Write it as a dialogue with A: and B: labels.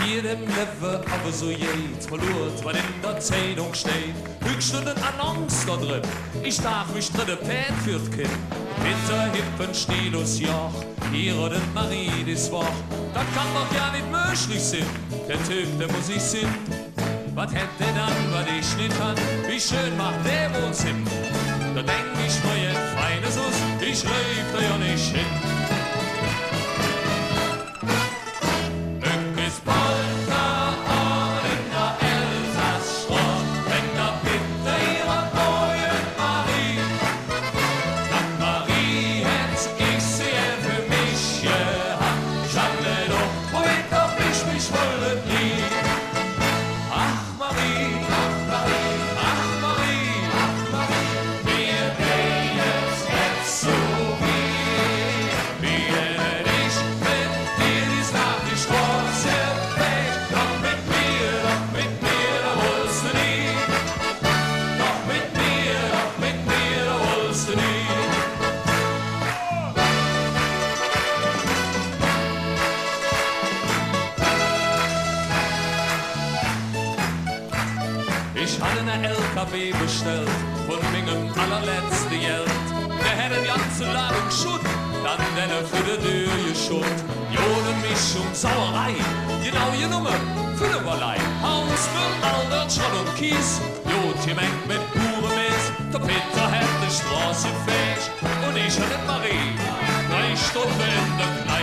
A: jedem Leben aber so jetzt verloren, was in der Zeitung steht. Höchststunden Annonce da drin, ich darf mich dritte Pad fürs Kind. Hinter hippen Stilus Joch, hier oder Marie des Woch. Das kann doch ja nicht möglich sein, der Typ, der muss ich sind. Was hätte dann, was ich nicht kann, wie schön macht der wohl Sinn. Da denk ich mir jetzt feines aus, ich leif da ja nicht hin.
B: Ich hatte ne LKW bestellt von meinem allerletzten Geld. Der hätte die ganze Ladung Schutt, dann der für die Tür geschutt. Jode Mischung Sauerei, genau je Nummer, Füllerlei. Haus für Alter, Schrott und Kies, Jod gemengt mit purem Mist. Der Peter hat die Straße fähig und ich hatte Marie. 3 Stunden in der Kneipe.